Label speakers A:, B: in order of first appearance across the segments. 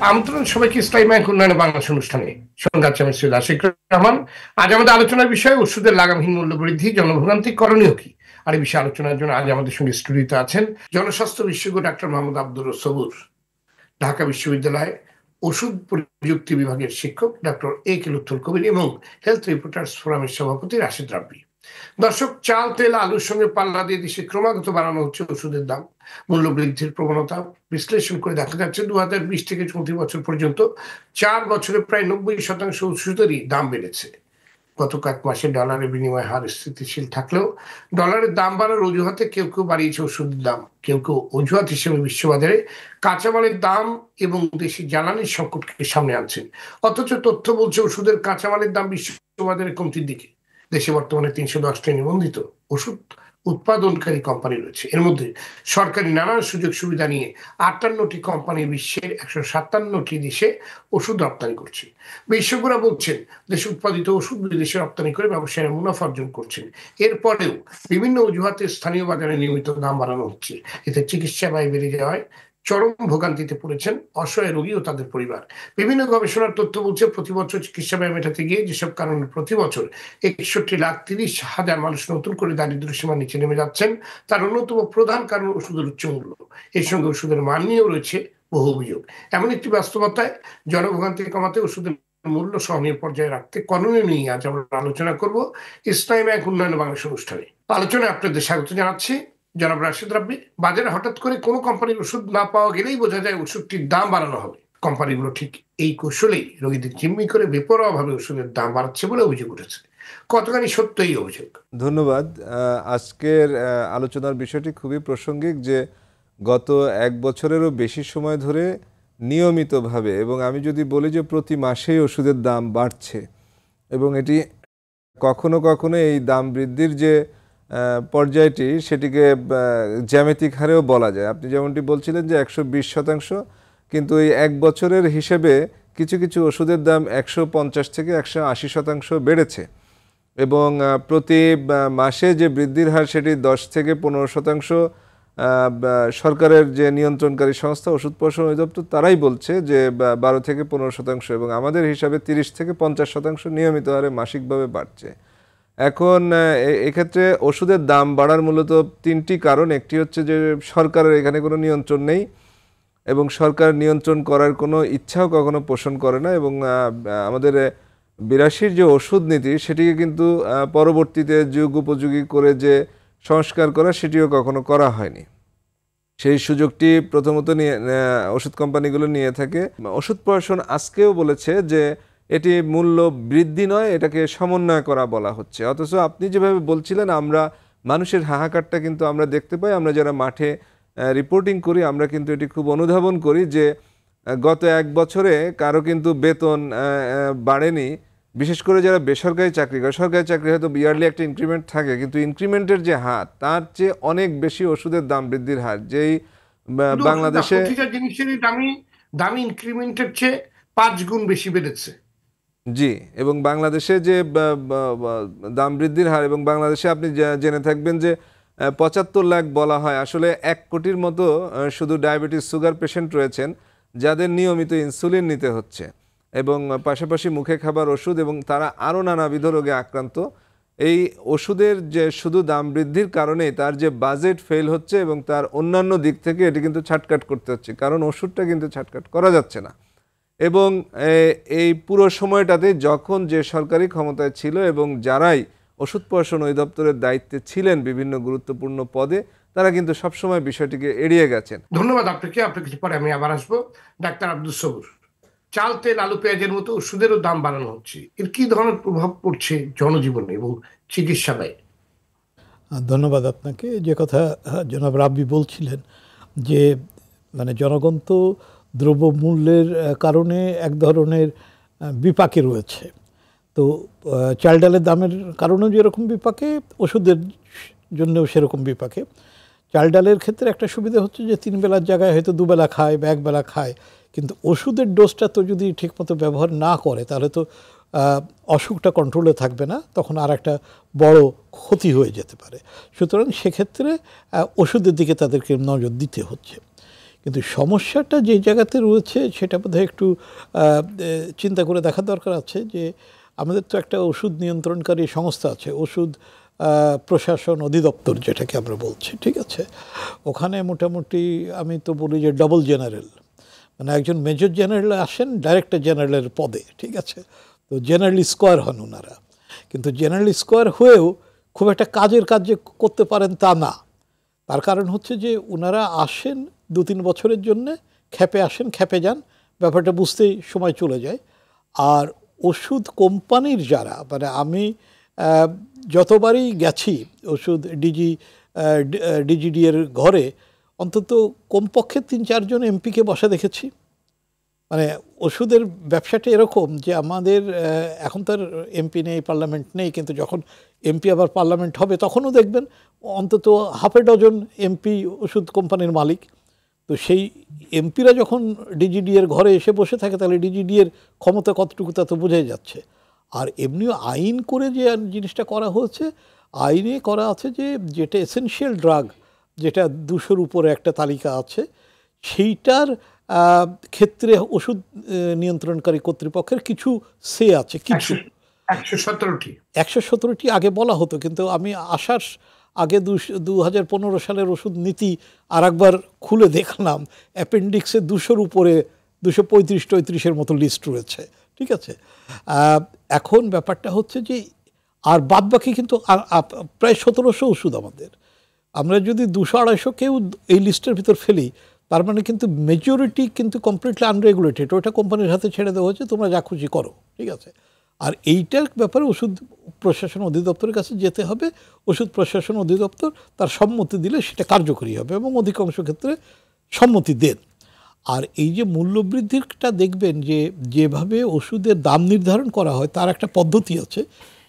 A: আমন্ত্রণ সবাইকে ইসলামী ব্যাংক উন্নয়ন বাংলাদেশ অনুষ্ঠানে। সঙ্গে আছে আমি সৈয়দ আশিকুর রহমান। আজ আমাদের আলোচনার বিষয় ওষুধের লাগামহীন মূল্য বৃদ্ধি, জনভোগান্তি করণীয় কি। আর এই বিষয়ে আলোচনার জন্য আজ আমাদের সঙ্গে স্টুডিওতে আছেন জনস্বাস্থ্য বিশেষজ্ঞ ডাক্তার মোহাম্মদ আব্দুর সবুর, ঢাকা বিশ্ববিদ্যালয় ওষুধ প্রযুক্তি বিভাগের শিক্ষক ডক্টর এ কে লুৎফুল কবির এবং হেলথ রিপোর্টার্স ফোরামের সভাপতি রাশিদ রাব্বি। দর্শক, চাল, তেল, আলুর সঙ্গে পাল্লা দিয়ে দেশে ক্রমাগত বাড়ানো হচ্ছে ওষুধের দাম। মূল্য বৃদ্ধির প্রবণতা বিশ্লেষণ করে দেখা যাচ্ছে 2020 থেকে 34 বছর পর্যন্ত 4 বছরে প্রায় 90% ওষুধেরই দাম বেড়েছে। গত কয়েক মাসে ডলারের বিনিময় হার স্থিতিশীল থাকলেও ডলারের দাম বাড়ার অজুহাতে কেউ কেউ বাড়িয়েছে ওষুধের দাম, কেউ কেউ অজুহাত হিসেবে বিশ্ববাজারে কাঁচামালের দাম এবং দেশি জ্বালানির সংকটকে সামনে আনছেন। অথচ তথ্য বলছে ওষুধের কাঁচামালের দাম বিশ্ববাজারে কমতির দিকে। দেশে বর্তমানে 310টি নিবন্ধিত ওষুধ উৎপাদনকারী কোম্পানি রয়েছে। এর মধ্যে সরকারি নানান সুযোগ সুবিধা নিয়ে 58টি কোম্পানি বিশ্বের 157টি দেশে ওষুধ রপ্তানি করছে। বিশেষজ্ঞরা বলছেন, দেশে উৎপাদিত ওষুধ বিদেশে রপ্তানি করে ব্যবসায়ীরা মুনাফা অর্জন করছেন। এরপরেও বিভিন্ন অজুহাতে স্থানীয় বাজারে নিয়মিত দাম বাড়ানো হচ্ছে। এতে চিকিৎসা ব্যয় বেড়ে যাওয়ায় চরম ভোগান্তিতে পড়েছেন অসহায় রোগী ও তাদের পরিবার। বিভিন্ন গবেষণার তথ্য বলছে, প্রতি বছর চিকিৎসা ব্যয় মেটাতে গিয়ে যেসব কারণে প্রতি বছর 61,30,000 মানুষ নতুন করে দারিদ্র্য সীমার নিচে নেমে যাচ্ছেন, তার অন্যতম প্রধান কারণ ওষুধের উচ্চ মূল্য। এর সঙ্গে ওষুধের মান নিয়েও রয়েছে বহু অভিযোগ। এমন একটি বাস্তবতায় জনভোগান্তি কমাতে ওষুধের মূল্য সহনীয় পর্যায়ে রাখতে করণীয় নিয়ে আজ আমরা আলোচনা করব ইসলামী ব্যাংক উন্নয়ন বাংলাদেশ অনুষ্ঠানে। আলোচনায় আপনাদের স্বাগত জানাচ্ছি। জনাব রাশিদ রাব্বি, বাজারে হঠাৎ করে কোনো কোম্পানির ওষুধ না পাওয়া গেলেই বোঝা যায় ওষুধটির দাম বাড়ানো হবে। কোম্পানিগুলো ঠিক এই কৌশলেই রোগীদের জিম্মি করে বেপরোয়াভাবে ওষুধের দাম বাড়াচ্ছে বলে অভিযোগ উঠেছে। কতখানি সত্য এই অভিযোগ?
B: ধন্যবাদ। আজকের আলোচনার বিষয়টি খুবই প্রাসঙ্গিক, যে গত 1 বছরেরও বেশি সময় ধরে নিয়মিতভাবে, এবং আমি যদি বলি যে প্রতি মাসেই ওষুধের দাম বাড়ছে, এবং এটি কখনো কখনো এই দাম বৃদ্ধির যে পর্যায়টি সেটিকে জ্যামিতিক হারেও বলা যায়। আপনি যেমনটি বলছিলেন যে 120%, কিন্তু এই 1 বছরের হিসেবে কিছু কিছু ওষুধের দাম 150 থেকে 180% বেড়েছে, এবং প্রতি মাসে যে বৃদ্ধির হার সেটি 10 থেকে 15%। সরকারের যে নিয়ন্ত্রণকারী সংস্থা ওষুধ প্রশাসন অধিদপ্তর তারাই বলছে যে 12 থেকে 15%, এবং আমাদের হিসাবে 30 থেকে 50% নিয়মিত হারে মাসিকভাবে বাড়ছে। এখন এক্ষেত্রে ওষুধের দাম বাড়ার মূলত 3টি কারণ। একটি হচ্ছে যে সরকারের এখানে কোনো নিয়ন্ত্রণ নেই, এবং সরকার নিয়ন্ত্রণ করার কোনো ইচ্ছাও কখনো পোষণ করে না, এবং আমাদের 82 যে ওষুধ নীতি সেটিকে কিন্তু পরবর্তীতে যুগ উপযোগী করে যে সংস্কার করা সেটিও কখনো করা হয়নি। সেই সুযোগটি প্রথমত নিয়ে ওষুধ কোম্পানিগুলো নিয়ে থাকে। ওষুধ প্রশাসন আজকেও বলেছে যে এটি মূল্য বৃদ্ধি নয়, এটাকে সমন্বয় করা বলা হচ্ছে। অথচ আপনি যেভাবে বলছিলেন, আমরা মানুষের হাহাকারটা কিন্তু আমরা দেখতে পাই। আমরা যারা মাঠে রিপোর্টিং করি আমরা কিন্তু এটি খুব অনুধাবন করি যে গত 1 বছরে কারো কিন্তু বেতন বাড়েনি। বিশেষ করে যারা বেসরকারি চাকরি করে, সরকারি চাকরি হয়তো ইয়ারলি একটা ইনক্রিমেন্ট থাকে, কিন্তু ইনক্রিমেন্টের যে হার তার চেয়ে অনেক বেশি ওষুধের দাম বৃদ্ধির হার। যেই বাংলাদেশে
A: জিনিসের দামি ইনক্রিমেন্টের চেয়ে 5 গুণ বেশি বেড়েছে।
B: জি, এবং বাংলাদেশে যে দাম বৃদ্ধির হার, এবং বাংলাদেশে আপনি জেনে থাকবেন যে 75 লাখ বলা হয়, আসলে 1 কোটির মতো শুধু ডায়াবেটিস সুগার পেশেন্ট রয়েছেন যাদের নিয়মিত ইনসুলিন নিতে হচ্ছে, এবং পাশাপাশি মুখে খাবার ওষুধ, এবং তারা আরও নানাবিধ রোগে আক্রান্ত। এই ওষুধের যে শুধু দাম বৃদ্ধির কারণে তার যে বাজেট ফেল হচ্ছে, এবং তার অন্যান্য দিক থেকে এটি কিন্তু ছাটকাট করতে হচ্ছে, কারণ ওষুধটা কিন্তু ছাটকাট করা যাচ্ছে না। এবং এই পুরো সময়টাতে যখন যে সরকারি ক্ষমতায় ছিল এবং যারাই ওষুধ প্রশাসন অধিদপ্তরের দায়িত্বে ছিলেন বিভিন্ন গুরুত্বপূর্ণ পদে, তারা কিন্তু সবসময় বিষয়টিকে এড়িয়ে গেছেন।
A: ধন্যবাদ আপনাকে। আপনার কিছু পরে আমি আবার আসবো। ডাক্তার আব্দুর সবুর, চাল, তেল, আলু, পেঁয়াজের মতো ওষুধেরও দাম বাড়ানো হচ্ছে, এর কি ধরনের প্রভাব পড়ছে জনজীবনে এবং চিকিৎসা ব্যয়?
C: ধন্যবাদ আপনাকে। যে কথা জনাব রাব্বি বলছিলেন যে জনগণ তো দ্রব্যমূল্যের কারণে এক ধরনের বিপাকে রয়েছে। তো চাল ডালের দামের কারণেও যেরকম বিপাকে, ওষুধের জন্যও সেরকম বিপাকে। চাল ডালের ক্ষেত্রে একটা সুবিধা হচ্ছে যে 3 বেলার জায়গায় হয়তো 2 বেলা খায় বা 1 বেলা খায়, কিন্তু ওষুধের ডোজটা তো যদি ঠিকমতো ব্যবহার না করে তাহলে তো অসুখটা কন্ট্রোলে থাকবে না, তখন আর একটা বড় ক্ষতি হয়ে যেতে পারে। সুতরাং সেক্ষেত্রে ওষুধের দিকে তাদেরকে নজর দিতে হচ্ছে। কিন্তু সমস্যাটা যে জায়গাতে রয়েছে সেটা বোধহয় একটু চিন্তা করে দেখা দরকার আছে যে আমাদের তো একটা ওষুধ নিয়ন্ত্রণকারী সংস্থা আছে, ওষুধ প্রশাসন অধিদপ্তর যেটাকে আমরা বলছি, ঠিক আছে। ওখানে মোটামুটি আমি তো বলি যে ডবল জেনারেল, মানে একজন মেজর জেনারেল আসেন ডাইরেক্টর জেনারেলের পদে, ঠিক আছে। তো জেনারেল স্কোয়ার হন ওনারা, কিন্তু জেনারেল স্কোয়ার হয়েও খুব একটা কাজের কাজ যে করতে পারেন তা না। তার কারণ হচ্ছে যে ওনারা আসেন 2-3 বছরের জন্যে, খেপে আসেন খেপে যান, ব্যাপারটা বুঝতেই সময় চলে যায়। আর ওষুধ কোম্পানির যারা, মানে আমি যতবারই গেছি ওষুধ ডিজিডি এর ঘরে, অন্তত কমপক্ষে 3-4 জন এমপিকে বসা দেখেছি। মানে ওষুধের ব্যবসাটা এরকম যে আমাদের এখন তার এমপি নেই, পার্লামেন্ট নেই, কিন্তু যখন এমপি আবার পার্লামেন্ট হবে তখনও দেখবেন অন্তত 6 ডজন এমপি ওষুধ কোম্পানির মালিক। তো সেই এমপিরা যখন ডিজিডি এর ঘরে এসে বসে থাকে তাহলে ডিজিডি এর ক্ষমতা কতটুকু তা তো বোঝাই যাচ্ছে। আর এমনিও আইন করে যে জিনিসটা করা হয়েছে, আইনে করা আছে যে যেটা এসেনশিয়াল ড্রাগ, যেটা 200-র উপরে একটা তালিকা আছে, সেইটার ক্ষেত্রে ওষুধ নিয়ন্ত্রণকারী কর্তৃপক্ষের কিছু সে আছে, কিছু 117টি আগে বলা হতো, কিন্তু আমি আসার আগে 2015 সালের ওষুধ নীতি আর একবার খুলে দেখলাম, অ্যাপেন্ডিক্সে 200-র উপরে 235-33-এর মতো লিস্ট রয়েছে, ঠিক আছে। এখন ব্যাপারটা হচ্ছে যে আর বাদ বাকি কিন্তু প্রায় 1700 ওষুধ আমাদের, আমরা যদি 200-250 কেউ এই লিস্টের ভিতর ফেলি, তার মানে কিন্তু মেজরিটি কিন্তু কমপ্লিটলি আনরেগুলেটেড, ওটা কোম্পানির হাতে ছেড়ে দেওয়া হয়েছে, তোমরা যা খুশি করো, ঠিক আছে। আর এইটার ব্যাপারে ওষুধ প্রশাসন অধিদপ্তরের কাছে যেতে হবে, ওষুধ প্রশাসন অধিদপ্তর তার সম্মতি দিলে সেটা কার্যকরী হবে, এবং অধিকাংশ ক্ষেত্রে সম্মতি দেন। আর এই যে মূল্যবৃদ্ধিটা দেখবেন যে যেভাবে ওষুধের দাম নির্ধারণ করা হয় তার একটা পদ্ধতি আছে।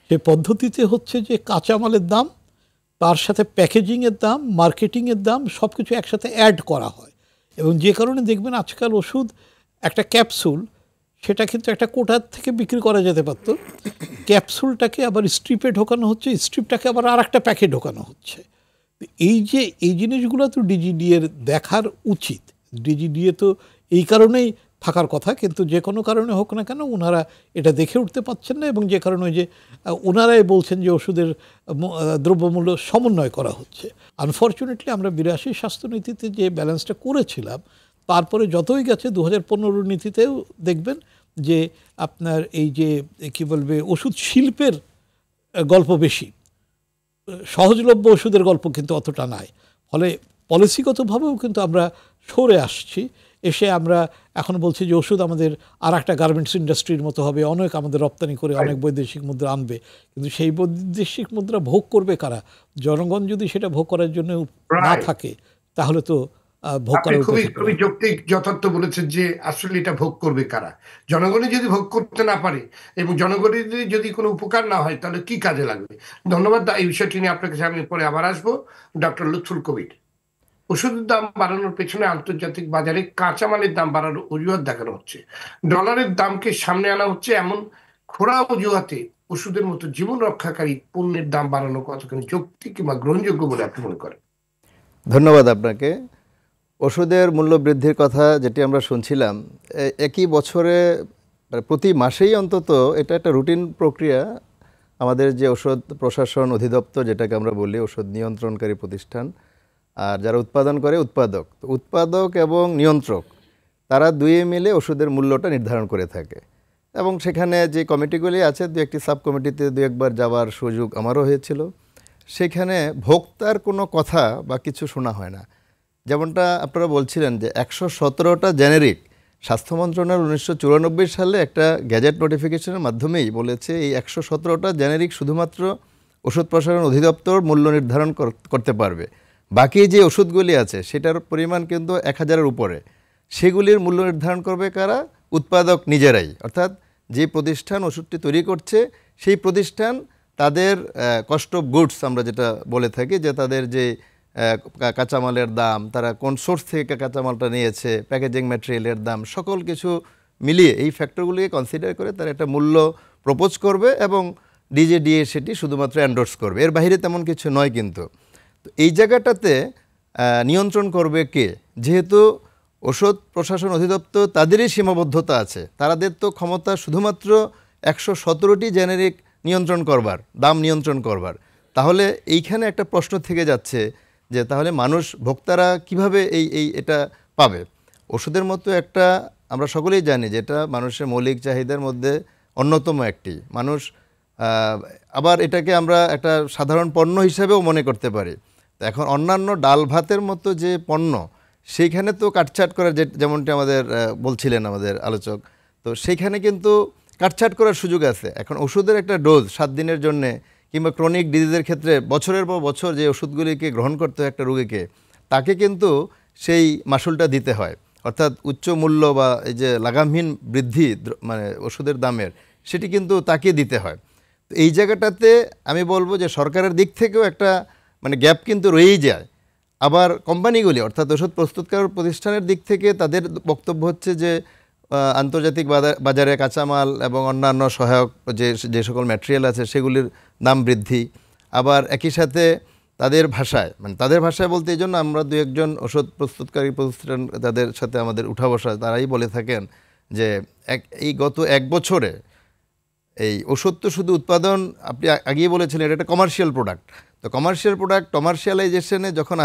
C: সেই পদ্ধতিতে হচ্ছে যে কাঁচামালের দাম, তার সাথে প্যাকেজিংয়ের দাম, মার্কেটিংয়ের দাম সব কিছু একসাথে অ্যাড করা হয়, এবং যে কারণে দেখবেন আজকাল ওষুধ একটা ক্যাপসুল, সেটা কিন্তু একটা কোটার থেকে বিক্রি করা যেতে পারত, ক্যাপসুলটাকে আবার স্ট্রিপে ঢোকানো হচ্ছে, স্ট্রিপটাকে আবার আর একটা প্যাকে ঢোকানো হচ্ছে। এই জিনিসগুলো তো ডিজিডি এর দেখার উচিত। ডিজিডিএ তো এই কারণেই থাকার কথা, কিন্তু যে কোনো কারণে হোক না কেন ওনারা এটা দেখে উঠতে পারছেন না, এবং যে কারণে ওই যে ওনারাই বলছেন যে ওষুধের দ্রব্যমূল্য সমন্বয় করা হচ্ছে। আনফর্চুনেটলি আমরা 82 স্বাস্থ্যনীতিতে যে ব্যালেন্সটা করেছিলাম, তারপরে যতই গেছে 2015 নীতিতেও দেখবেন যে আপনার এই যে কি বলবে ওষুধ শিল্পের গল্প বেশি, সহজলভ্য ওষুধের গল্প কিন্তু অতটা নাই। ফলে পলিসিগতভাবেও কিন্তু আমরা সরে আসছি, এসে আমরা এখন বলছি যে ওষুধ আমাদের আর একটা গার্মেন্টস ইন্ডাস্ট্রির মতো হবে, অনেক আমাদের রপ্তানি করে অনেক বৈদেশিক মুদ্রা আনবে, কিন্তু সেই বৈদেশিক মুদ্রা ভোগ করবে কারা? জনগণ যদি সেটা ভোগ করার জন্য না থাকে তাহলে তো ভোগ করা
A: খুবই যৌক্তিক যথার্থ বলেছেন যে আসলে এটা ভোগ করবে কারা? জনগণই যদি ভোগ করতে না পারে এবং জনগণের যদি কোনো উপকার না হয় তাহলে কি কাজে লাগবে? ধন্যবাদ। এই বিষয়টি নিয়ে আপনার কাছে আমি পরে আবার আসবো। ডক্টর লুৎফুল কবির, ওষুধের দাম বাড়ানোর পেছনে আন্তর্জাতিক বাজারে কাঁচামালের দাম বাড়ানোর অজুহাত দেখানো হচ্ছে, ডলারের দামকে সামনে আনা হচ্ছে, এমন খোড়া অজুহাতে ওষুধের মতো জীবন রক্ষাকারী পণ্যের দাম বাড়ানো কতখানি যৌক্তিক কিংবা গ্রহণযোগ্য বলে আপনি মনে করেন?
D: ধন্যবাদ আপনাকে। ওষুধের মূল্য বৃদ্ধির কথা যেটি আমরা শুনছিলাম, একই বছরে প্রতি মাসেই অন্তত এটা একটা রুটিন প্রক্রিয়া। আমাদের যে ওষুধ প্রশাসন অধিদপ্তর, যেটাকে আমরা বলি ওষুধ নিয়ন্ত্রণকারী প্রতিষ্ঠান, আর যারা উৎপাদন করে উৎপাদক এবং নিয়ন্ত্রক, তারা দুয়ে মিলে ওষুধের মূল্যটা নির্ধারণ করে থাকে। এবং সেখানে যে কমিটিগুলি আছে, দু একটি সাব কমিটিতে দু একবার যাওয়ার সুযোগ আমারও হয়েছিল। সেখানে ভোক্তার কোনো কথা বা কিছু শোনা হয় না। যেমনটা আপনারা বলছিলেন যে 117টা জেনেরিক, স্বাস্থ্য মন্ত্রণালয় 1994 সালে একটা গ্যাজেট নোটিফিকেশনের মাধ্যমেই বলেছে এই 117টা জেনেরিক শুধুমাত্র ওষুধ প্রশাসন অধিদপ্তর মূল্য নির্ধারণ করতে পারবে। বাকি যে ওষুধগুলি আছে সেটার পরিমাণ কিন্তু 1000-এর উপরে, সেগুলির মূল্য নির্ধারণ করবে কারা? উৎপাদক নিজেরাই। অর্থাৎ যে প্রতিষ্ঠান ওষুধটি তৈরি করছে সেই প্রতিষ্ঠান তাদের কস্ট অফ গুডস আমরা যেটা বলে থাকি, যে তাদের যে কাঁচামালের দাম, তারা কোন সোর্স থেকে কাঁচামালটা নিয়েছে, প্যাকেজিং ম্যাটেরিয়ালের দাম, সকল কিছু মিলিয়ে এই ফ্যাক্টরগুলিকে কনসিডার করে তারা একটা মূল্য প্রপোজ করবে এবং ডিজিডিএ সেটি শুধুমাত্র এন্ডোর্স করবে। এর বাইরে তেমন কিছু নয়। কিন্তু তো এই জায়গাটাতে নিয়ন্ত্রণ করবে কে? যেহেতু ওষুধ প্রশাসন অধিদপ্তর তাদেরই সীমাবদ্ধতা আছে, তাদের তো ক্ষমতা শুধুমাত্র 117টি জেনেরিক নিয়ন্ত্রণ করবার, দাম নিয়ন্ত্রণ করবার। তাহলে এইখানে একটা প্রশ্ন থেকে যাচ্ছে যে তাহলে মানুষ, ভোক্তারা কিভাবে এটা পাবে? ওষুধের মতো একটা, আমরা সকলেই জানি যে এটা মানুষের মৌলিক চাহিদার মধ্যে অন্যতম একটি। মানুষ আবার এটাকে আমরা একটা সাধারণ পণ্য হিসেবেও মনে করতে পারি। তো এখন অন্যান্য ডাল ভাতের মতো যে পণ্য, সেইখানে তো কাটছাট করার, যেমনটি আমাদের বলছিলেন আমাদের আলোচক, তো সেইখানে কিন্তু কাটছাট করার সুযোগ আছে। এখন ওষুধের একটা ডোজ 7 দিনের জন্যে, কিংবা ক্রনিক ডিজিজের ক্ষেত্রে বছরের পর বছর যে ওষুধগুলিকে গ্রহণ করতে হয় একটা রোগীকে, তাকে কিন্তু সেই মাসুলটা দিতে হয়। অর্থাৎ উচ্চ মূল্য বা এই যে লাগামহীন বৃদ্ধি মানে ওষুধের দামের, সেটি কিন্তু তাকে দিতে হয়। তো এই জায়গাটাতে আমি বলবো যে সরকারের দিক থেকেও একটা মানে গ্যাপ কিন্তু রয়েই যায়। আবার কোম্পানিগুলি, অর্থাৎ ওষুধ প্রস্তুতকারক প্রতিষ্ঠানের দিক থেকে তাদের বক্তব্য হচ্ছে যে আন্তর্জাতিক বাজারে কাঁচামাল এবং অন্যান্য সহায়ক যে সকল ম্যাটেরিয়াল আছে সেগুলির দাম বৃদ্ধি। আবার একই সাথে তাদের ভাষায়, মানে তাদের ভাষায় বলতে এই জন্য আমরা 2-1জন ওষুধ প্রস্তুতকারী প্রতিষ্ঠান তাদের সাথে আমাদের উঠা বসা, তারাই বলে থাকেন যে এই গত 1 বছরে এই ওষুধ তো শুধু উৎপাদন, আপনি আগেই বলেছিলেন এটা একটা কমার্শিয়াল প্রোডাক্ট। তো কমার্শিয়াল প্রোডাক্ট কমার্শিয়ালাইজেশনে যখন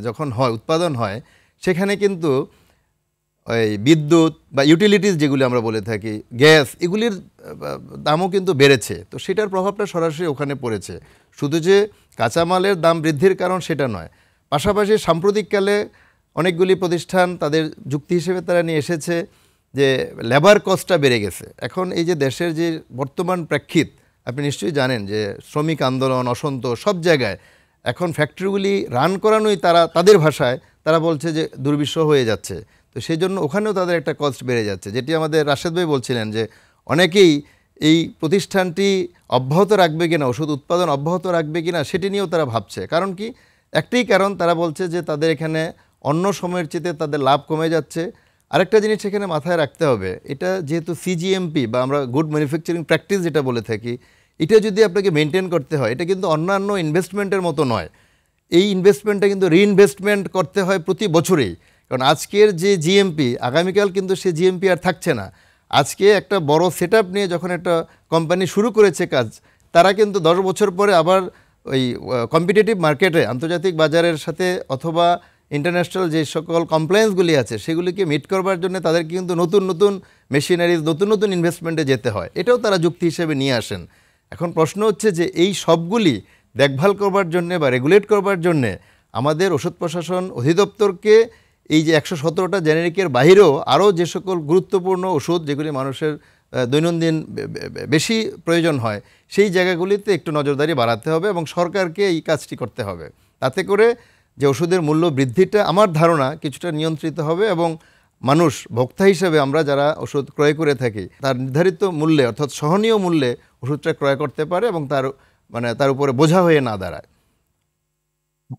D: যখন হয়, উৎপাদন হয়, সেখানে কিন্তু ওই বিদ্যুৎ বা ইউটিলিটিস যেগুলি আমরা বলে থাকি, গ্যাস, এগুলির দামও কিন্তু বেড়েছে। তো সেটার প্রভাবটা সরাসরি ওখানে পড়েছে। শুধু যে কাঁচামালের দাম বৃদ্ধির কারণ সেটা নয়, পাশাপাশি সাম্প্রতিককালে অনেকগুলি প্রতিষ্ঠান তাদের যুক্তি হিসেবে তারা নিয়ে এসেছে যে লেবার কস্টটা বেড়ে গেছে। এখন এই যে দেশের যে বর্তমান প্রেক্ষিত, আপনি নিশ্চয়ই জানেন যে শ্রমিক আন্দোলন, অসন্তোষ সব জায়গায়, এখন ফ্যাক্টরিগুলি রান করানোই তাদের ভাষায় তারা বলছে যে দুর্বিষহ হয়ে যাচ্ছে। তো সেই জন্য ওখানেও তাদের একটা কস্ট বেড়ে যাচ্ছে, যেটি আমাদের রাশেদ ভাই বলছিলেন যে অনেকেই এই প্রতিষ্ঠানটি অব্যাহত রাখবে কিনা, ওষুধ উৎপাদন অব্যাহত রাখবে কিনা সেটি নিয়েও তারা ভাবছে। কারণ কি? একটাই কারণ, তারা বলছে যে তাদের এখানে অন্য সময়ের চেয়ে তাদের লাভ কমে যাচ্ছে। আরেকটা জিনিস এখানে মাথায় রাখতে হবে, এটা যেহেতু সিজিএমপি বা আমরা গুড ম্যানুফ্যাকচারিং প্র্যাকটিস যেটা বলে থাকি, এটা যদি আপনাকে মেনটেন করতে হয়, এটা কিন্তু অন্যান্য ইনভেস্টমেন্টের মতো নয়। এই ইনভেস্টমেন্টটা কিন্তু রিইনভেস্টমেন্ট করতে হয় প্রতি বছরেই। কারণ আজকের যে জিএমপি, আগামীকাল কিন্তু সে জিএমপি আর থাকছে না। আজকে একটা বড় সেটআপ নিয়ে যখন একটা কোম্পানি শুরু করেছে কাজ, তারা কিন্তু 10 বছর পরে আবার ওই কম্পিটিটিভ মার্কেটে, আন্তর্জাতিক বাজারের সাথে অথবা ইন্টারন্যাশনাল যে সকল কমপ্লায়েন্সগুলি আছে সেগুলিকে মিট করবার জন্য তাদেরকে কিন্তু নতুন নতুন মেশিনারিজ, নতুন নতুন ইনভেস্টমেন্টে যেতে হয়। এটাও তারা যুক্তি হিসেবে নিয়ে আসেন। এখন প্রশ্ন হচ্ছে যে এই সবগুলি দেখভাল করবার জন্যে বা রেগুলেট করবার জন্যে আমাদের ওষুধ প্রশাসন অধিদপ্তরকে এই যে 117টা জেনেরিকের বাহিরেও আরও যে সকল গুরুত্বপূর্ণ ওষুধ যেগুলি মানুষের দৈনন্দিন বেশি প্রয়োজন হয়, সেই জায়গাগুলিতে একটু নজরদারি বাড়াতে হবে এবং সরকারকে এই কাজটি করতে হবে। তাতে করে যে ওষুধের মূল্য বৃদ্ধিটা আমার ধারণা কিছুটা নিয়ন্ত্রিত হবে এবং মানুষ, ভোক্তা হিসেবে আমরা যারা ওষুধ ক্রয় করে থাকি, তার নির্ধারিত মূল্যে, অর্থাৎ সহনীয় মূল্যে ওষুধটা ক্রয় করতে পারে এবং তার উপরে বোঝা হয়ে না দাঁড়ায়।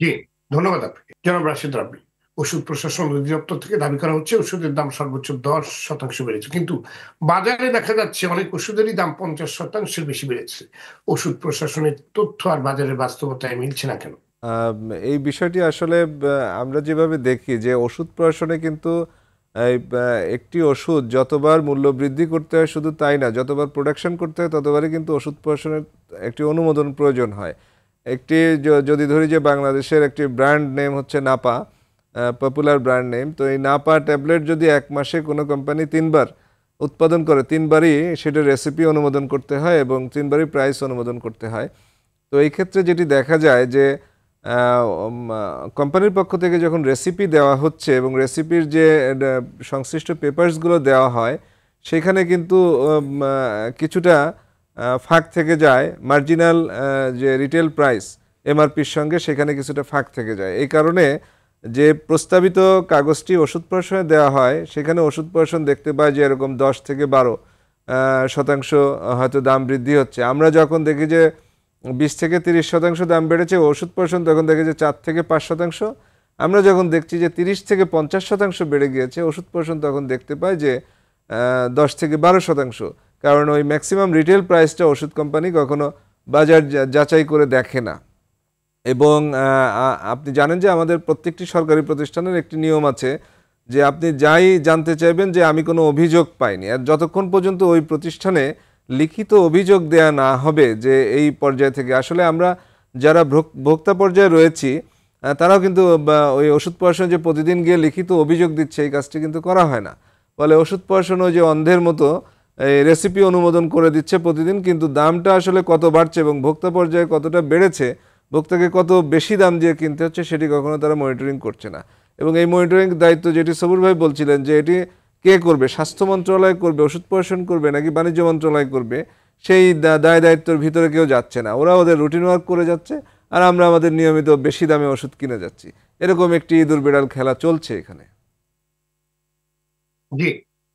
A: জি, ধন্যবাদ আপনাকে জনাব রাশেদ রাব্বি। ওষুধ প্রশাসন অধিদপ্তর থেকে দাবি করা হচ্ছে ওষুধের দাম সর্বোচ্চ 10% বেড়েছে, কিন্তু বাজারে দেখা যাচ্ছে অনেক ওষুধেরই দাম 50%-এর বেশি বেড়েছে। ওষুধ প্রশাসনের তথ্য আর বাজারের বাস্তবতায় মিলছে না কেন?
B: এই বিষয়টি আসলে আমরা যেভাবে দেখি যে ওষুধ প্রশাসনে কিন্তু একটি ওষুধ যতবার মূল্য বৃদ্ধি করতে হয় শুধু তাই না, যতবার প্রোডাকশন করতে হয় ততবারই কিন্তু ওষুধ প্রশাসনের একটি অনুমোদন প্রয়োজন হয়। একটি যদি ধরি যে বাংলাদেশের একটি ব্র্যান্ড নেম হচ্ছে নাপা, পপুলার ব্র্যান্ড নেম, তো এই নাপা ট্যাবলেট যদি 1 মাসে কোনো কোম্পানি 3বার উৎপাদন করে, 3বারই সেটার রেসিপি অনুমোদন করতে হয় এবং 3বারই প্রাইস অনুমোদন করতে হয়। তো এই ক্ষেত্রে যেটি দেখা যায় যে কোম্পানির পক্ষ থেকে যখন রেসিপি দেওয়া হচ্ছে এবং রেসিপির যে সংশ্লিষ্ট পেপারসগুলো দেওয়া হয়, সেখানে কিন্তু কিছুটা ফাঁক থেকে যায়, মার্জিনাল যে রিটেল প্রাইস এমআরপির সঙ্গে সেখানে কিছুটা ফাঁক থেকে যায়। এই কারণে যে প্রস্তাবিত কাগজটি ওষুধ প্রশাসনে দেওয়া হয়, সেখানে ওষুধ প্রশাসন দেখতে পায় যে এরকম 10-12% হয়তো দাম বৃদ্ধি হচ্ছে। আমরা যখন দেখি যে 20-30% দাম বেড়েছে, ওষুধ প্রশাসন তখন দেখে যে 4-5%। আমরা যখন দেখছি যে 30-50% বেড়ে গিয়েছে, ওষুধ প্রশাসন তখন দেখতে পায় যে 10-12%। কারণ ওই ম্যাক্সিমাম রিটেল প্রাইসটা ওষুধ কোম্পানি কখনো বাজার যাচাই করে দেখে না। এবং আপনি জানেন যে আমাদের প্রত্যেকটি সরকারি প্রতিষ্ঠানের একটি নিয়ম আছে যে আপনি যাই জানতে চাইবেন যে আমি কোনো অভিযোগ পাইনি, আর যতক্ষণ পর্যন্ত ওই প্রতিষ্ঠানে লিখিত অভিযোগ দেয়া না হবে যে এই পর্যায় থেকে, আসলে আমরা যারা ভোক্তা পর্যায়ে রয়েছি তারাও কিন্তু ওই ওষুধ প্রশাসন যে প্রতিদিন গিয়ে লিখিত অভিযোগ দিচ্ছে এই কাজটি কিন্তু করা হয় না। ফলে ওষুধ প্রশাসন ওই যে অন্ধের মতো এই রেসিপি অনুমোদন করে দিচ্ছে প্রতিদিন, কিন্তু দামটা আসলে কত বাড়ছে এবং ভোক্তা পর্যায়ে কতটা বেড়েছে, ভোক্তাকে কত বেশি দাম দিয়ে কিনতে হচ্ছে সেটি কখনো তারা মনিটরিং করছে না। এবং এই মনিটরিং দায়িত্ব যেটি সবুর ভাই বলছিলেন যে এটি কে করবে, স্বাস্থ্য মন্ত্রণালয় করবে, ওষুধ প্রশাসন করবে নাকি বাণিজ্য মন্ত্রণালয় করবে, সেই দায় দায়িত্বের ভিতরে কেউ যাচ্ছে না। ওরা ওদের রুটিন ওয়ার্ক করে যাচ্ছে আর আমরা আমাদের নিয়মিত বেশি দামে ওষুধ কিনে যাচ্ছি। এরকম একটি ইঁদুর বিড়াল খেলা চলছে এখানে।
A: জি,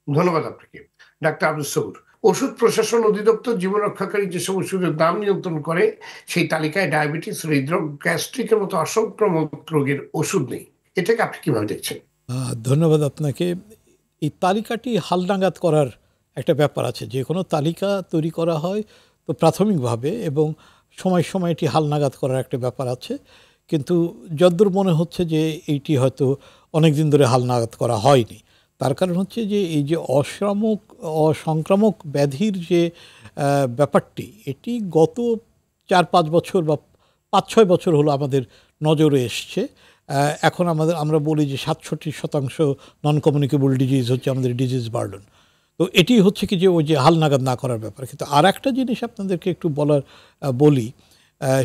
A: ধন্যবাদ আপনাকে ডাক্তার আব্দুস সবুর। ওষুধ প্রশাসন অধিদপ্তর জীবন রক্ষাকারী যেসব ওষুধের দাম নিয়ন্ত্রণ করে সেই তালিকায় ডায়াবেটিস, হৃদরোগ, গ্যাস্ট্রিকের মতো অসংক্রামক রোগের ওষুধ নেই। এটাকে আপনি কিভাবে দেখছেন?
C: ধন্যবাদ আপনাকে। এই তালিকাটি হালনাগাদ করার একটা ব্যাপার আছে। যে কোনো তালিকা তৈরি করা হয় তো প্রাথমিকভাবে, এবং সময় সময় এটি হালনাগাদ করার একটা ব্যাপার আছে, কিন্তু যদ্দূর মনে হচ্ছে যে এইটি হয়তো অনেক দিন ধরে হালনাগাদ করা হয়নি। তার কারণ হচ্ছে যে এই যে অসংক্রামক ব্যাধির যে ব্যাপারটি, এটি গত 4-5 বছর বা 5-6 বছর হলো আমাদের নজরে এসছে। এখন আমরা বলি যে 67% নন কমিউনিকেবল ডিজিজ হচ্ছে আমাদের ডিজিজ বার্ডেন। তো এটি হচ্ছে কি যে ওই যে হালনাগাদ না করার ব্যাপার। কিন্তু আর একটা জিনিস আপনাদেরকে একটু বলি,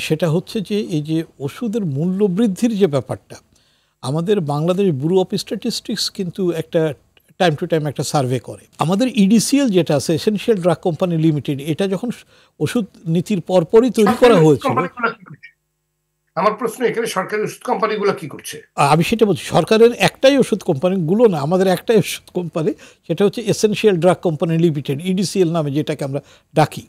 C: সেটা হচ্ছে যে এই যে ওষুধের মূল্য বৃদ্ধির যে ব্যাপারটা, আমাদের বাংলাদেশ ব্যুরো অফ স্ট্যাটিস্টিক্স কিন্তু একটা টাইম টু টাইম একটা সার্ভে করে। আমাদের ইডিসিএল যেটা আছে, এসেনশিয়াল ড্রাগ কোম্পানি লিমিটেড, এটা যখন ওষুধ নীতির পরপরই তৈরি করা হয়েছিল।
A: আমার প্রশ্ন এখানে সরকারি ওষুধ কোম্পানিগুলো কি করছে?
C: আমি সেটা বলছি, সরকারের একটাই ওষুধ কোম্পানিগুলো না, আমাদের একটাই ওষুধ কোম্পানি, সেটা হচ্ছে essential drug company limited, EDCL নামে যেটাকে আমরা ডাকি।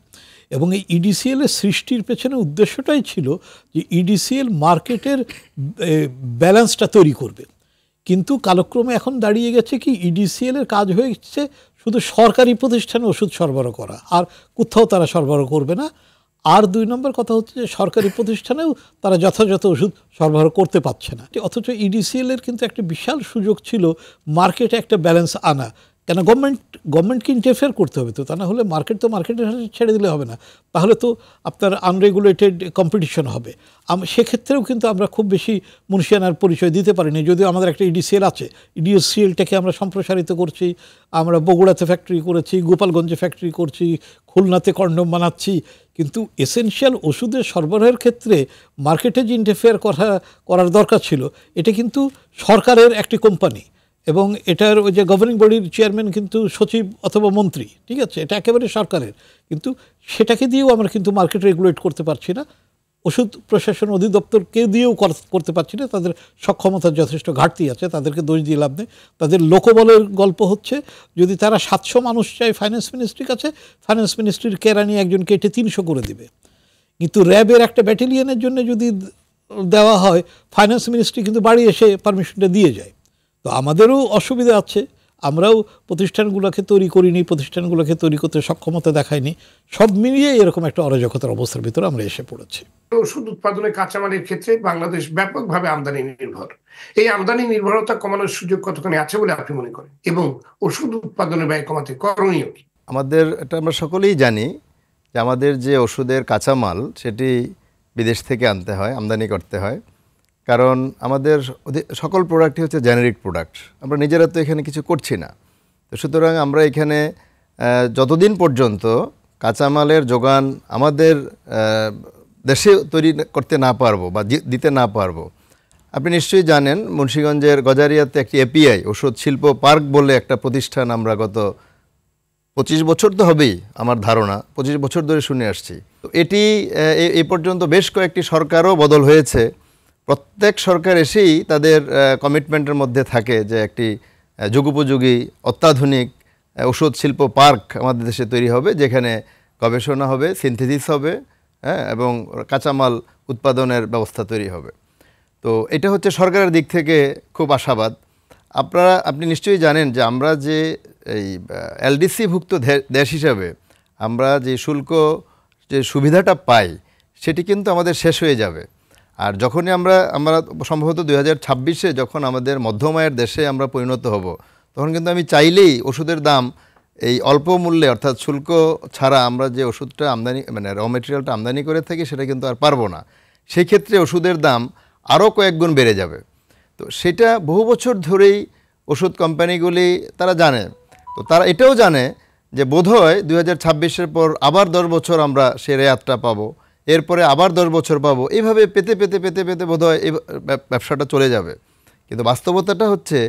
C: এবং এই ইডিসিএল এর সৃষ্টির পেছনে উদ্দেশ্যটাই ছিল যে ইডিসিএল মার্কেটের ব্যালেন্সটা তৈরি করবে। কিন্তু কালক্রমে এখন দাঁড়িয়ে গেছে কি, ইডিসিএল এর কাজ হয়েছে শুধু সরকারি প্রতিষ্ঠানে ওষুধ সরবরাহ করা, আর কোথাও তারা সরবরাহ করবে না। আর 2 নম্বর কথা হচ্ছে যে সরকারি প্রতিষ্ঠানেও তারা যথাযথ ওষুধ সরবরাহ করতে পারছে না। অথচ ইডিসিএল এর কিন্তু একটা বিশাল সুযোগ ছিল মার্কেটে একটা ব্যালেন্স আনা। কেন গভর্নমেন্টকে ইন্টারফেয়ার করতে হবে, তো তা না হলে মার্কেট তো মার্কেটের হাতে ছেড়ে দিলে হবে না, তাহলে তো আপনার আনরেগুলেটেড কম্পিটিশন হবে। সেক্ষেত্রেও কিন্তু আমরা খুব বেশি মুন্সিয়ানার পরিচয় দিতে পারিনি, যদিও আমাদের একটা ইডিসিএল আছে। ইডিসিএলটাকে আমরা সম্প্রসারিত করছি, আমরা বগুড়াতে ফ্যাক্টরি করেছি, গোপালগঞ্জে ফ্যাক্টরি করছি, খুলনাতে কন্ডম বানাচ্ছি। কিন্তু এসেনশিয়াল ওষুধের সরবরাহের ক্ষেত্রে মার্কেটে যে ইন্টারফেয়ার করার দরকার ছিল, এটা কিন্তু সরকারের একটি কোম্পানি, এবং এটার ওই যে গভর্নিং বডির চেয়ারম্যান কিন্তু সচিব অথবা মন্ত্রী, ঠিক আছে, এটা একেবারে সরকারের। কিন্তু সেটাকে দিয়েও আমরা কিন্তু মার্কেট রেগুলেট করতে পারছি না, ওষুধ প্রশাসন অধিদপ্তরকে দিয়েও করতে পারছি না। তাদের সক্ষমতার যথেষ্ট ঘাটতি আছে, তাদেরকে দোষ দিয়ে লাভ নেই। তাদের লোকবলের গল্প হচ্ছে, যদি তারা 700 মানুষ চায় ফাইন্যান্স মিনিস্ট্রির কাছে, ফাইন্যান্স মিনিস্ট্রির কেরানি একজন কেটে 300 করে দিবে। কিন্তু র্যাবের একটা ব্যাটালিয়নের জন্য যদি দেওয়া হয়, ফাইন্যান্স মিনিস্ট্রি কিন্তু বাড়ি এসে পারমিশনটা দিয়ে যায়। তো আমাদেরও অসুবিধা আছে, আমরাও প্রতিষ্ঠানগুলোকে তৈরি করিনি, প্রতিষ্ঠানগুলোকে তৈরি করতে সক্ষমতা দেখায়নি। সব মিলিয়ে এরকম একটা অরাজকতার অবস্থার ভিতরে আমরা এসে পড়েছি।
A: ওষুধ উৎপাদনের কাঁচামালের ক্ষেত্রে বাংলাদেশ ব্যাপকভাবে আমদানি নির্ভর। এই আমদানি নির্ভরতা কমানোর সুযোগ কতখানি আছে বলে আপনি মনে করেন, এবং ওষুধ উৎপাদনের ব্যয় কমাতে করণীয় কি?
D: এটা আমরা সকলেই জানি যে আমাদের যে ওষুধের কাঁচামাল সেটি বিদেশ থেকে আনতে হয়, আমদানি করতে হয়। কারণ আমাদের সকল প্রোডাক্টই হচ্ছে জেনারিক প্রোডাক্ট, আমরা নিজেরা তো এখানে কিছু করছি না। তো সুতরাং আমরা এখানে যতদিন পর্যন্ত কাঁচামালের যোগান আমাদের দেশে তৈরি করতে না পারবো বা দিতে না পারবো, আপনি নিশ্চয়ই জানেন মুন্সিগঞ্জের গজারিয়াতে একটি এপিআই ওষুধ শিল্প পার্ক বলে একটা প্রতিষ্ঠান আমরা গত 25 বছর তো হবেই আমার ধারণা, 25 বছর ধরে শুনে আসছি। তো এটি এই পর্যন্ত বেশ কয়েকটি সরকারও বদল হয়েছে। প্রত্যেক সরকার এসেই তাদের কমিটমেন্টের মধ্যে থাকে যে একটি যুগোপযোগী অত্যাধুনিক ওষুধ শিল্প পার্ক আমাদের দেশে তৈরি হবে, যেখানে গবেষণা হবে, সিনথেসিস হবে, হ্যাঁ, এবং কাঁচামাল উৎপাদনের ব্যবস্থা তৈরি হবে। তো এটা হচ্ছে সরকারের দিক থেকে খুব আশাবাদ। আপনি নিশ্চয়ই জানেন যে আমরা যে এই এলডিসিভুক্ত দেশ হিসাবে আমরা যে শুল্ক যে সুবিধাটা পাই সেটি কিন্তু আমাদের শেষ হয়ে যাবে। আর যখনই আমরা সম্ভবত 2026-এ যখন আমাদের মধ্যম আয়ের দেশে আমরা পরিণত হব, তখন কিন্তু আমি চাইলেই ওষুধের দাম এই অল্প মূল্যে অর্থাৎ শুল্ক ছাড়া আমরা যে ওষুধটা আমদানি মানে র মেটেরিয়ালটা আমদানি করে থাকি সেটা কিন্তু আর পারবো না। সেই ক্ষেত্রে ওষুধের দাম আরও কয়েক গুণ বেড়ে যাবে। তো সেটা বহু বছর ধরেই ওষুধ কোম্পানিগুলি তারা জানে। তো তারা এটাও জানে যে বোধহয় 2026-এর পর আবার 10 বছর আমরা সে রেয়াতটা পাবো, এরপরে আবার 10 বছর পাবো, এইভাবে পেতে পেতে পেতে পেতে বোধহয় এই ব্যবসাটা চলে যাবে। কিন্তু বাস্তবতাটা হচ্ছে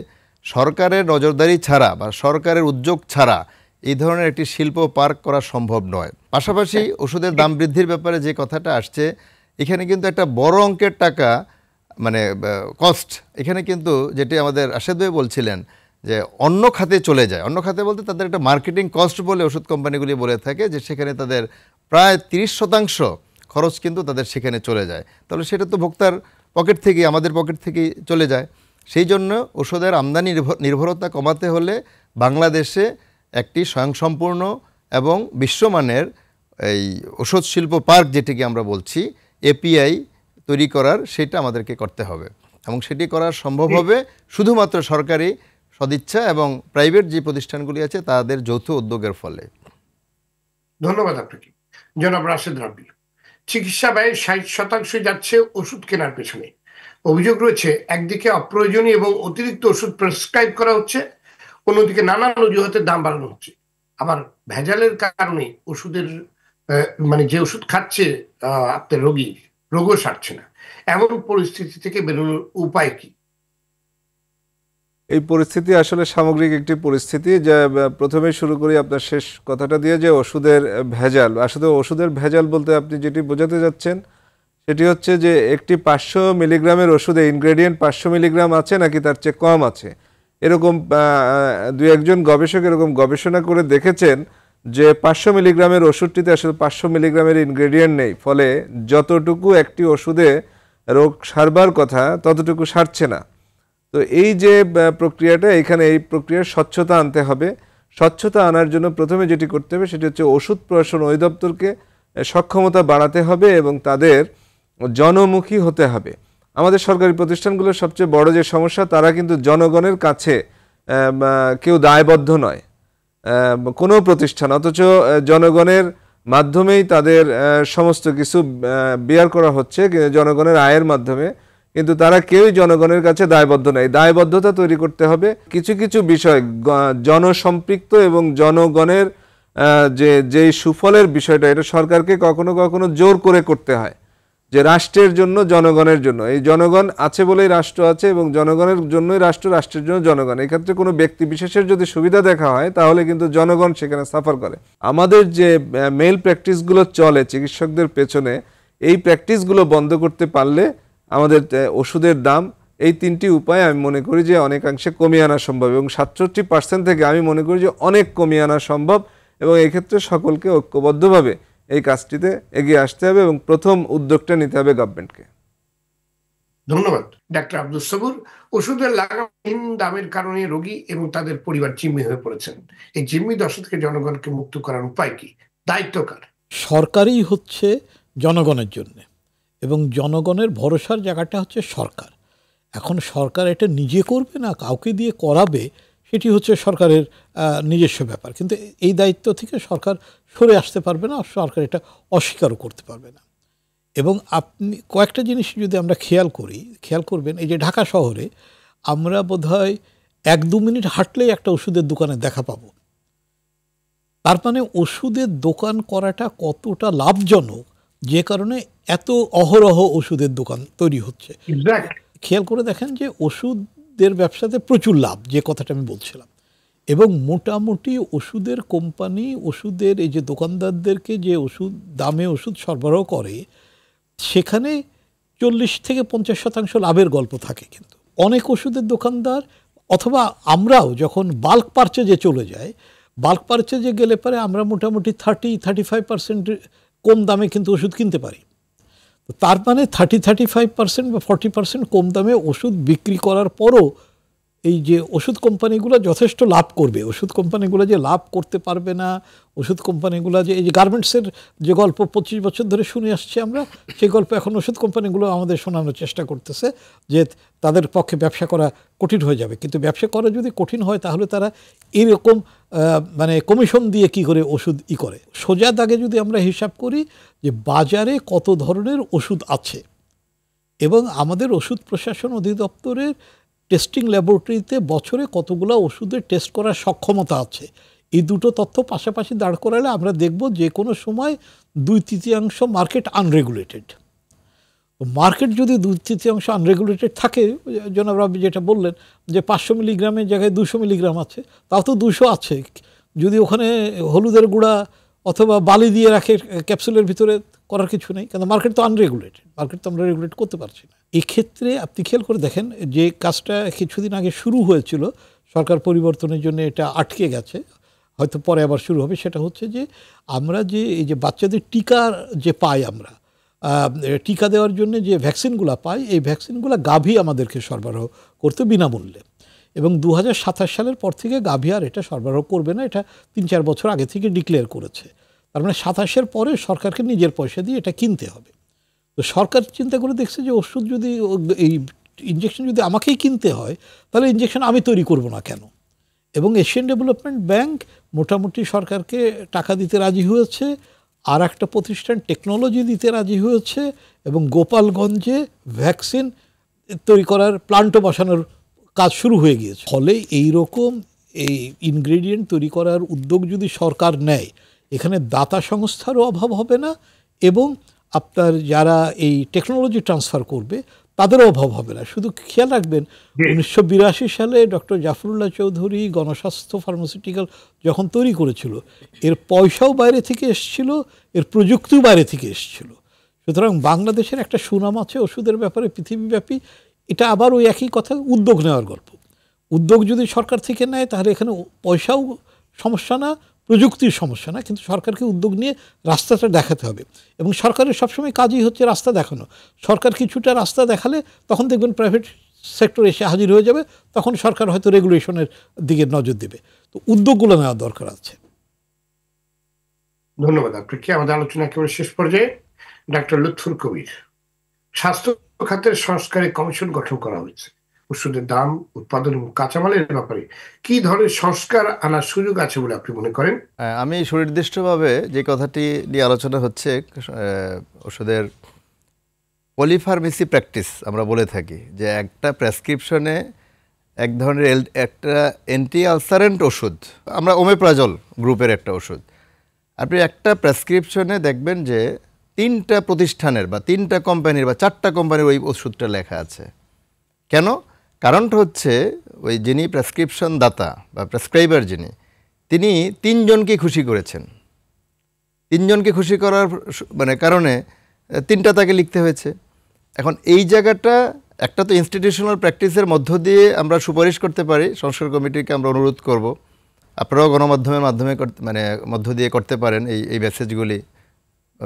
D: সরকারের নজরদারি ছাড়া বা সরকারের উদ্যোগ ছাড়া এই ধরনের একটি শিল্প পার্ক করা সম্ভব নয়। পাশাপাশি ওষুধের দাম বৃদ্ধির ব্যাপারে যে কথাটা আসছে, এখানে কিন্তু একটা বড় অঙ্কের টাকা মানে কস্ট এখানে কিন্তু, যেটি আমাদের রাশেদ ভাই বলছিলেন যে অন্য খাতে চলে যায়। অন্য খাতে বলতে তাদের একটা মার্কেটিং কস্ট বলে ওষুধ কোম্পানিগুলি বলে থাকে, যে সেখানে তাদের প্রায় 30% খরচ কিন্তু তাদের সেখানে চলে যায়। তাহলে সেটা তো ভোক্তার পকেট থেকে, আমাদের পকেট থেকেই চলে যায়। সেই জন্য ওষুধের আমদানি নির্ভরতা কমাতে হলে বাংলাদেশে একটি স্বয়ংসম্পূর্ণ এবং বিশ্বমানের এই ওষুধ শিল্প পার্ক যেটিকে আমরা বলছি এপিআই তৈরি করার, সেটা আমাদেরকে করতে হবে। এবং সেটি করা সম্ভব হবে শুধুমাত্র সরকারি সদিচ্ছা এবং প্রাইভেট যে প্রতিষ্ঠানগুলি আছে তাদের যৌথ উদ্যোগের ফলে।
A: ধন্যবাদ আপনাকে জনাব রাশেদ রাব্বি। চিকিৎসা ব্যয়ের 60% যাচ্ছে ওষুধ কেনার পেছনে। অভিযোগ রয়েছে একদিকে অপ্রয়োজনীয় এবং অতিরিক্ত ওষুধ প্রেসক্রাইব করা হচ্ছে, অন্যদিকে নানান অজুহাতে দাম বাড়ানো হচ্ছে। আবার ভেজালের কারণে ওষুধের মানে যে ওষুধ খাচ্ছে আপনার রোগী, রোগও সারছে না। এমন পরিস্থিতি থেকে বেরোনোর উপায় কি?
B: এই পরিস্থিতি আসলে সামগ্রিক একটি পরিস্থিতি, যা প্রথমে শুরু করি আপনার শেষ কথাটা দিয়ে, যে ওষুধের ভেজাল। আসলে ওষুধের ভেজাল বলতে আপনি যেটি বোঝাতে যাচ্ছেন সেটি হচ্ছে যে একটি 500 মিলিগ্রামের ওষুধে ইনগ্রেডিয়েন্ট 500 মিলিগ্রাম আছে নাকি তার চেয়ে কম আছে। এরকম দুই একজন গবেষক এরকম গবেষণা করে দেখেছেন যে 500 মিলিগ্রামের ওষুধটিতে আসলে 500 মিলিগ্রামের ইনগ্রেডিয়েন্ট নেই, ফলে যতটুকু একটি ওষুধে রোগ সারবার কথা ততটুকু সারছে না। তো এই যে প্রক্রিয়াটা, এখানে এই প্রক্রিয়ার স্বচ্ছতা আনতে হবে। স্বচ্ছতা আনার জন্য প্রথমে যেটি করতে হবে সেটি হচ্ছে ওষুধ প্রশাসন অধিদপ্তরকে সক্ষমতা বাড়াতে হবে এবং তাদের জনমুখী হতে হবে। আমাদের সরকারি প্রতিষ্ঠানগুলোর সবচেয়ে বড় যে সমস্যা, তারা কিন্তু জনগণের কাছে কেউ দায়বদ্ধ নয় কোনো প্রতিষ্ঠান, অথচ জনগণের মাধ্যমেই তাদের সমস্ত কিছু বেয়ার করা হচ্ছে জনগণের আয়ের মাধ্যমে, কিন্তু তারা কেউই জনগণের কাছে দায়বদ্ধ নয়। দায়বদ্ধতা তৈরি করতে হবে। কিছু কিছু বিষয় জনসম্পৃক্ত এবং জনগণের যে সুফলের বিষয়টা, এটা সরকারকে কখনো কখনো জোর করে করতে হয়, যে রাষ্ট্রের জন্য জনগণের জন্য। এই জনগণ আছে বলেই রাষ্ট্র আছে এবং জনগণের জন্যই রাষ্ট্র, রাষ্ট্রের জন্য জনগণ। এক্ষেত্রে কোনো ব্যক্তি বিশেষের যদি সুবিধা দেখা হয় তাহলে কিন্তু জনগণ সেখানে সাফার করে। আমাদের যে মেল প্র্যাকটিসগুলো চলে চিকিৎসকদের পেছনে, এই প্র্যাকটিসগুলো বন্ধ করতে পারলে আমাদের ওষুধের দাম, এই তিনটি উপায় আমি মনে করি যে অনেকাংশে কমিয়ে আনা সম্ভব এবং 67% থেকে আমি মনে করি যে অনেক কমিয়ে আনা সম্ভব। এবং এই ক্ষেত্রে সকলকে ঐক্যবদ্ধভাবে এই কাজটিতে এগিয়ে আসতে হবে এবং প্রথম উদ্যোগটা নিতে হবে গভর্নমেন্টকে।
A: ধন্যবাদ ডাক্তার আব্দুস সবুর। ওষুধের লাগামহীন দামের কারণে রোগী এবং তাদের পরিবার জিম্মি হয়ে পড়েছেন। এই জিম্মি দশা থেকে জনগণকে মুক্ত করার উপায় কি? দায়িত্ব কার?
C: সরকারই হচ্ছে জনগণের জন্য এবং জনগণের ভরসার জায়গাটা হচ্ছে সরকার। এখন সরকার এটা নিজে করবে না কাউকে দিয়ে করাবে, সেটি হচ্ছে সরকারের নিজস্ব ব্যাপার। কিন্তু এই দায়িত্ব থেকে সরকার সরে আসতে পারবে না, সরকার এটা অস্বীকারও করতে পারবে না। এবং আপনি কয়েকটা জিনিস যদি আমরা খেয়াল করবেন, এই যে ঢাকা শহরে আমরা বোধহয় 1-2 মিনিট হাঁটলেই একটা ওষুধের দোকানে দেখা পাবো। তার মানে ওষুধের দোকান করাটা কতটা লাভজনক, যে কারণে এত অহরহ ওষুধের দোকান তৈরি হচ্ছে। খেয়াল করে দেখেন যে ওষুধের ব্যবসাতে প্রচুর লাভ, যে কথাটা আমি বলছিলাম। এবং মোটামুটি ওষুধের কোম্পানি ওষুধের এই যে দোকানদারদেরকে যে ওষুধ দামে ওষুধ সরবরাহ করে, সেখানে 40-50% লাভের গল্প থাকে। কিন্তু অনেক ওষুধের দোকানদার অথবা আমরাও যখন বাল্ক পারচেজে চলে যাই, বাল্ক পারচেজে গেলে পরে আমরা মোটামুটি 30-35% কম দামে কিন্তু ওষুধ কিনতে পারি। তো তার মানে 30-35% বা 40% কম দামে ওষুধ বিক্রি করার পরও এই যে ওষুধ কোম্পানিগুলো যথেষ্ট লাভ করবে, ওষুধ কোম্পানিগুলো যে লাভ করতে পারবে না, ওষুধ কোম্পানিগুলো যে এই যে গার্মেন্টসের যে গল্প 25 বছর ধরে শুনে আসছি আমরা, সেই গল্প এখন ওষুধ কোম্পানিগুলো আমাদের শোনানোর চেষ্টা করতেছে যে তাদের পক্ষে ব্যবসা করা কঠিন হয়ে যাবে। কিন্তু ব্যবসা করা যদি কঠিন হয় তাহলে তারা এরকম মানে কমিশন দিয়ে কি করে ওষুধ করে। সোজা দাগে যদি আমরা হিসাব করি যে বাজারে কত ধরনের ওষুধ আছে এবং আমাদের ওষুধ প্রশাসন অধিদপ্তরের টেস্টিং ল্যাবরেটরিতে বছরে কতগুলো ওষুধের টেস্ট করার সক্ষমতা আছে, এই দুটো তথ্য পাশাপাশি দাঁড় করালে আমরা দেখব যে কোনো সময় 2/3 মার্কেট আনরেগুলেটেড। মার্কেট যদি 2/3 আনরেগুলেটেড থাকে, জনাব রাব্বি যেটা বললেন যে 500 মিলিগ্রামের জায়গায় 200 মিলিগ্রাম আছে, তাও তো 200 আছে। যদি ওখানে হলুদের গুঁড়া অথবা বালি দিয়ে রাখে ক্যাপসুলের ভিতরে, করার কিছু নেই, কারণ মার্কেট তো আনরেগুলেটেড, মার্কেট তো আমরা রেগুলেট করতে পারছি না। এক্ষেত্রে আপনি খেয়াল করে দেখেন যে কাজটা কিছুদিন আগে শুরু হয়েছিল, সরকার পরিবর্তনের জন্য এটা আটকে গেছে, হয়তো পরে আবার শুরু হবে। সেটা হচ্ছে যে আমরা যে এই যে বাচ্চাদের টিকা যে পাই, আমরা টিকা দেওয়ার জন্য যে ভ্যাকসিনগুলো পাই, এই ভ্যাকসিনগুলো গাভী আমাদেরকে সরবরাহ করতে বিনামূল্যে, এবং 2027 সালের পর থেকে গাভী আর এটা সরবরাহ করবে না, এটা 3-4 বছর আগে থেকে ডিক্লেয়ার করেছে। তার মানে 27-এর পরে সরকারকে নিজের পয়সা দিয়ে এটা কিনতে হবে। তো সরকার চিন্তা করে দেখছে যে ওষুধ যদি, এই ইঞ্জেকশন যদি আমাকেই কিনতে হয়, তাহলে ইঞ্জেকশন আমি তৈরি করব না কেন। এবং এশিয়ান ডেভেলপমেন্ট ব্যাংক মোটামুটি সরকারকে টাকা দিতে রাজি হয়েছে, আর একটা প্রতিষ্ঠান টেকনোলজি দিতে রাজি হয়েছে, এবং গোপালগঞ্জে ভ্যাকসিন তৈরি করার প্লান্টও বসানোর কাজ শুরু হয়ে গিয়েছে। ফলে এইরকম এই ইনগ্রেডিয়েন্ট তৈরি করার উদ্যোগ যদি সরকার নেয়, এখানে দাতা সংস্থারও অভাব হবে না, এবং আপনার যারা এই টেকনোলজি ট্রান্সফার করবে তাদেরও অভাব হবে না। শুধু খেয়াল রাখবেন 1982 সালে ডক্টর জাফরুল্লাহ চৌধুরী গণস্বাস্থ্য ফার্মাসিউটিক্যাল যখন তৈরি করেছিল, এর পয়সাও বাইরে থেকে এসেছিল, এর প্রযুক্তিও বাইরে থেকে এসেছিল। সুতরাং বাংলাদেশের একটা সুনাম আছে ওষুধের ব্যাপারে পৃথিবীব্যাপী। এটা আবার ওই একই কথা, উদ্যোগ নেওয়ার গল্প। উদ্যোগ যদি সরকার থেকে নেয় তাহলে এখানে পয়সাও সমস্যা না, প্রযুক্তির সমস্যা না, কিন্তু সরকারকে উদ্যোগ নিয়ে রাস্তাটা দেখাতে হবে। এবং সরকারের সবসময় কাজই হচ্ছে রাস্তা দেখানো। সরকার কিছুটা রাস্তা দেখালে তখন দেখবেন প্রাইভেট সেক্টর এসে হাজির হয়ে যাবে, তখন সরকার হয়তো রেগুলেশনের দিকে নজর দেবে। তো উদ্যোগগুলো নেওয়ার দরকার আছে।
A: ধন্যবাদ আপনাকে। আমাদের আলোচনা একেবারে শেষ পর্যায়ে। ডাক্তার লুৎফুল কবির, স্বাস্থ্য খাতের সংস্কারে কমিশন গঠন করা হয়েছে, ওষুধের দাম, উৎপাদন এবং কাঁচামালের ব্যাপারে কি ধরনের সংস্কার আনার সুযোগ আছে বলে আপনি মনে করেন?
D: আমি সুনির্দিষ্টভাবে যে কথাটি নিয়ে আলোচনা হচ্ছে, ওষুধের পলিফার্মেসি প্র্যাকটিস আমরা বলে থাকি, যে একটা প্রেসক্রিপশনে এক ধরনের একটা অ্যান্টি আলসারেন্ট ওষুধ, আমরা ওমেপ্রাজল গ্রুপের একটা ওষুধ, আপনি একটা প্রেসক্রিপশনে দেখবেন যে 3টা প্রতিষ্ঠানের বা 3টা কোম্পানির বা 4টা কোম্পানির ওই ওষুধটা লেখা আছে। কেন? কারণটা হচ্ছে ওই যিনি প্রেসক্রিপশন দাতা বা প্রেসক্রাইবার যিনি, তিনি 3 জনকে খুশি করেছেন। 3 জনকে খুশি করার মানে কারণে 3টা তাকে লিখতে হয়েছে। এখন এই জায়গাটা একটা তো ইনস্টিটিউশনাল প্র্যাকটিসের মধ্য দিয়ে আমরা সুপারিশ করতে পারি, সংস্কার কমিটিকে আমরা অনুরোধ করব, আপনারাও গণমাধ্যমের মাধ্যমে মানে মধ্য দিয়ে করতে পারেন, এই মেসেজগুলি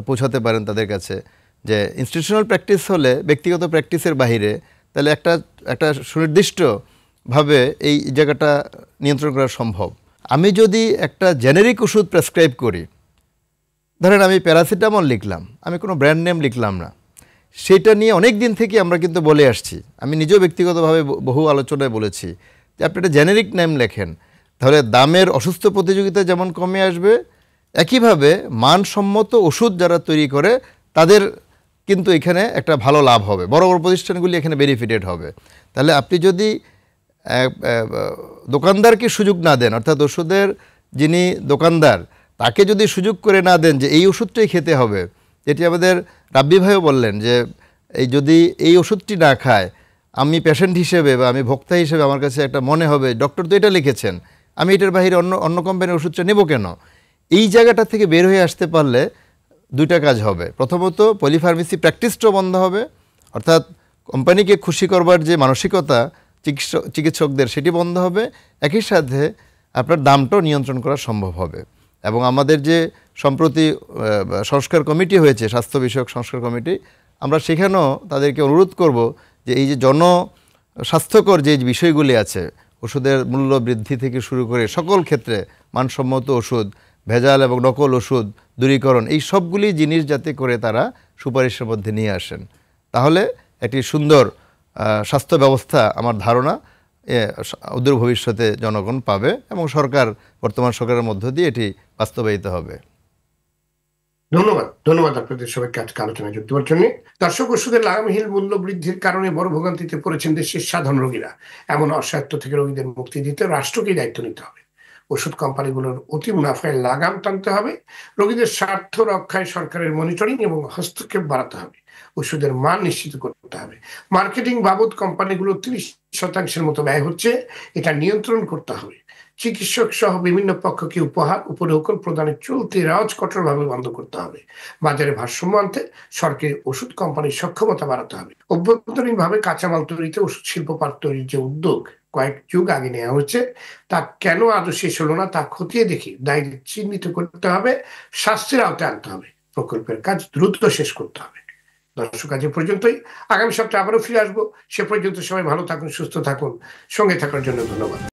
D: পৌঁছাতে পারেন তাদের কাছে, যে ইনস্টিটিউশনাল প্র্যাকটিস হলে ব্যক্তিগত প্র্যাকটিসের বাহিরে, তাহলে একটা সুনির্দিষ্টভাবে এই জায়গাটা নিয়ন্ত্রণ করা সম্ভব। আমি যদি একটা জেনেরিক ওষুধ প্রেসক্রাইব করি, ধরেন আমি প্যারাসিটামল লিখলাম, আমি কোনো ব্র্যান্ড নেম লিখলাম না, সেটা নিয়ে অনেক দিন থেকে আমরা কিন্তু বলে আসছি, আমি নিজেও ব্যক্তিগতভাবে বহু আলোচনায় বলেছি যে আপনি একটা জেনেরিক নেম লেখেন, তাহলে দামের অসুস্থ প্রতিযোগিতা যেমন কমে আসবে, একইভাবে মানসম্মত ওষুধ যারা তৈরি করে তাদের কিন্তু এখানে একটা ভালো লাভ হবে, বড় বড় প্রতিষ্ঠানগুলি এখানে বেনিফিটেড হবে। তাহলে আপনি যদি দোকানদারকে সুযোগ না দেন, অর্থাৎ ওষুধের যিনি দোকানদার তাকে যদি সুযোগ করে না দেন যে এই ওষুধটাই খেতে হবে, যেটি আমাদের রাব্বি ভাইও বললেন যে যদি এই ওষুধটি না খায়, আমি পেশেন্ট হিসেবে বা আমি ভোক্তা হিসেবে আমার কাছে একটা মনে হবে ডক্টর তো এটা লিখেছেন, আমি এটার বাইরে অন্য কোম্পানির ওষুধটা নেব কেন। এই জায়গাটা থেকে বের হয়ে আসতে পারলে 2টা কাজ হবে। প্রথমত পলিফার্মেসি প্র্যাকটিসটাও বন্ধ হবে, অর্থাৎ কোম্পানিকে খুশি করবার যে মানসিকতা চিকিৎসকদের সেটি বন্ধ হবে, একই সাথে আপনার দামটাও নিয়ন্ত্রণ করা সম্ভব হবে। এবং আমাদের যে সম্প্রতি সংস্কার কমিটি হয়েছে, স্বাস্থ্য বিষয়ক সংস্কার কমিটি, আমরা সেখানেও তাদেরকে অনুরোধ করব যে এই যে জনস্বাস্থ্যকর যে বিষয়গুলি আছে, ওষুধের মূল্য বৃদ্ধি থেকে শুরু করে সকল ক্ষেত্রে মানসম্মত ওষুধ, ভেজাল এবং নকল ওষুধ দূরীকরণ, এই সবগুলি জিনিস যাতে করে তারা সুপারিশের মধ্যে নিয়ে আসেন, তাহলে একটি সুন্দর স্বাস্থ্য ব্যবস্থা আমার ধারণা অদূর ভবিষ্যতে জনগণ পাবে এবং বর্তমান সরকারের মধ্য দিয়ে এটি বাস্তবায়িত হবে।
A: ধন্যবাদ আপনাদের সবাইকে আজকে আলোচনায় যুক্ত হওয়ার জন্য। দর্শক, ওষুধের লাগামহীন মূল্য বৃদ্ধির কারণে বড় ভোগান্তিতে পড়েছেন দেশের সাধারণ রোগীরা। এমন অসহায়ত্ব থেকে রোগীদের মুক্তি দিতে রাষ্ট্রকেই দায়িত্ব নিতে হবে। ওষুধ কোম্পানিগুলোর অতি মুনাফায় লাগাম টানতে হবে। রোগীদের স্বার্থ রক্ষায় সরকারের মনিটরিং এবং হস্তক্ষেপ বাড়াতে হবে। ওষুধের মান নিশ্চিত করতে হবে। মার্কেটিং বাবদ কোম্পানিগুলো 30% মতো ব্যয় হচ্ছে, এটা নিয়ন্ত্রণ করতে হবে। চিকিৎসক সহ বিভিন্ন পক্ষকে উপঢৌকন প্রদানের চলতি রেওয়াজ কঠোরভাবে বন্ধ করতে হবে। বাজারে ভারসাম্য আনতে সরকারি ওষুধ কোম্পানির সক্ষমতা বাড়াতে হবে। অভ্যন্তরীণভাবে কাঁচামাল তৈরিতে ওষুধ শিল্প পার্ক তৈরির যে উদ্যোগ কয়েক যুগ আগে নেওয়া হচ্ছে, তা কেন আজও শেষ হলো না তা খতিয়ে দেখি দায়ী চিহ্নিত করতে হবে, শাস্তির আওতায় আনতে হবে। প্রকল্পের কাজ দ্রুত শেষ করতে হবে। দর্শক, আজ পর্যন্তই। আগামী সপ্তাহে আবারও ফিরে আসবো। সে পর্যন্ত সবাই ভালো থাকুন, সুস্থ থাকুন। সঙ্গে থাকার জন্য ধন্যবাদ।